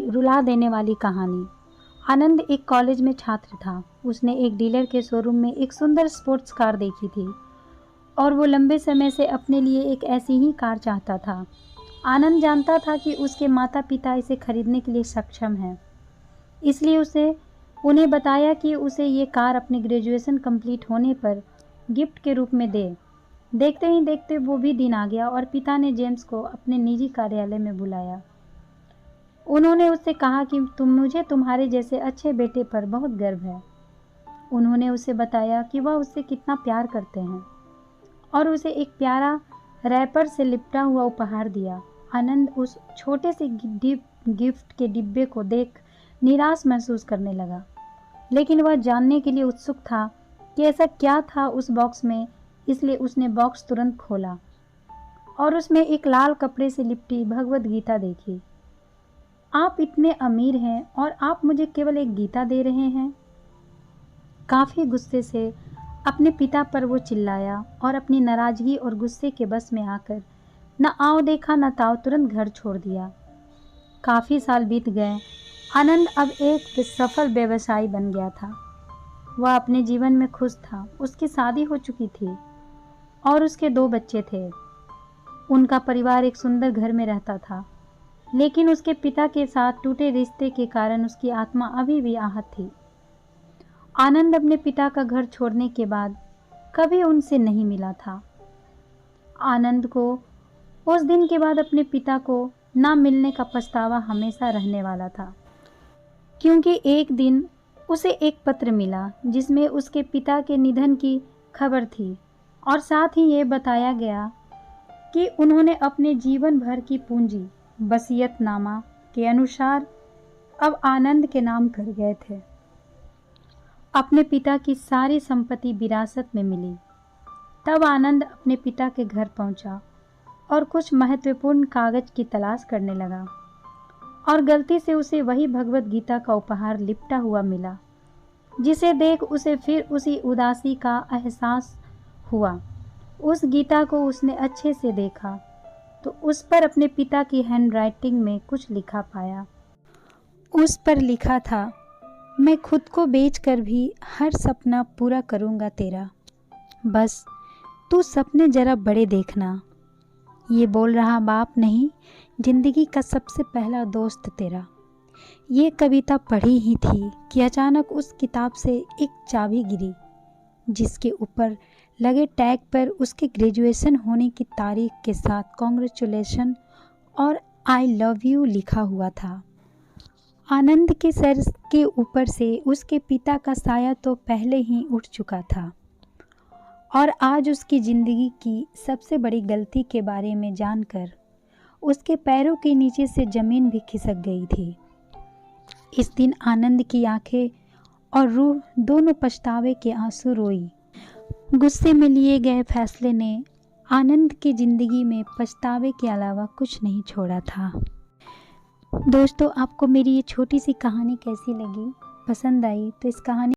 रुला देने वाली कहानी। आनंद एक कॉलेज में छात्र था। उसने एक डीलर के शोरूम में एक सुंदर स्पोर्ट्स कार देखी थी और वो लंबे समय से अपने लिए एक ऐसी ही कार चाहता था। आनंद जानता था कि उसके माता पिता इसे खरीदने के लिए सक्षम हैं, इसलिए उसे उन्हें बताया कि उसे ये कार अपनी ग्रेजुएशन कंप्लीट होने पर गिफ्ट के रूप में दे। देखते ही देखते वो भी दिन आ गया और पिता ने जेम्स को अपने निजी कार्यालय में बुलाया। उन्होंने उससे कहा कि मुझे तुम्हारे जैसे अच्छे बेटे पर बहुत गर्व है। उन्होंने उसे बताया कि वह उससे कितना प्यार करते हैं और उसे एक प्यारा रैपर से लिपटा हुआ उपहार दिया। आनंद उस छोटे से गिफ्ट के डिब्बे को देख निराश महसूस करने लगा, लेकिन वह जानने के लिए उत्सुक था कि ऐसा क्या था उस बॉक्स में। इसलिए उसने बॉक्स तुरंत खोला और उसमें एक लाल कपड़े से लिपटी भगवद गीता देखी। आप इतने अमीर हैं और आप मुझे केवल एक गीता दे रहे हैं? काफी गुस्से से अपने पिता पर वो चिल्लाया और अपनी नाराजगी और गुस्से के बस में आकर न आओ देखा न ताओ तुरंत घर छोड़ दिया। काफी साल बीत गए। आनंद अब एक सफल व्यवसायी बन गया था। वह अपने जीवन में खुश था। उसकी शादी हो चुकी थी और उसके 2 बच्चे थे। उनका परिवार एक सुंदर घर में रहता था, लेकिन उसके पिता के साथ टूटे रिश्ते के कारण उसकी आत्मा अभी भी आहत थी। आनंद अपने पिता का घर छोड़ने के बाद कभी उनसे नहीं मिला था। आनंद को उस दिन के बाद अपने पिता को ना मिलने का पछतावा हमेशा रहने वाला था, क्योंकि एक दिन उसे एक पत्र मिला जिसमें उसके पिता के निधन की खबर थी और साथ ही ये बताया गया कि उन्होंने अपने जीवन भर की पूंजी वसीयतनामा के अनुसार अब आनंद के नाम कर गए थे। अपने पिता की सारी संपत्ति विरासत में मिली। तब आनंद अपने पिता के घर पहुंचा और कुछ महत्वपूर्ण कागज की तलाश करने लगा और गलती से उसे वही भगवद गीता का उपहार लिपटा हुआ मिला, जिसे देख उसे फिर उसी उदासी का एहसास हुआ। उस गीता को उसने अच्छे से देखा तो उस पर अपने पिता की हैंडराइटिंग में कुछ लिखा पाया। उस पर लिखा था, मैं खुद को बेचकर भी हर सपना पूरा करूंगा तेरा, बस तू सपने जरा बड़े देखना। ये बोल रहा बाप नहीं, जिंदगी का सबसे पहला दोस्त तेरा। ये कविता पढ़ी ही थी कि अचानक उस किताब से एक चाबी गिरी, जिसके ऊपर लगे टैग पर उसके ग्रेजुएशन होने की तारीख के साथ कॉन्ग्रेचुलेशन और आई लव यू लिखा हुआ था। आनंद के सर के ऊपर से उसके पिता का साया तो पहले ही उठ चुका था और आज उसकी ज़िंदगी की सबसे बड़ी गलती के बारे में जानकर उसके पैरों के नीचे से ज़मीन भी खिसक गई थी। इस दिन आनंद की आंखें और रूह दोनों पछतावे के आंसू रोई। गुस्से में लिए गए फैसले ने आनंद की ज़िंदगी में पछतावे के अलावा कुछ नहीं छोड़ा था। दोस्तों, आपको मेरी ये छोटी सी कहानी कैसी लगी? पसंद आई तो इस कहानी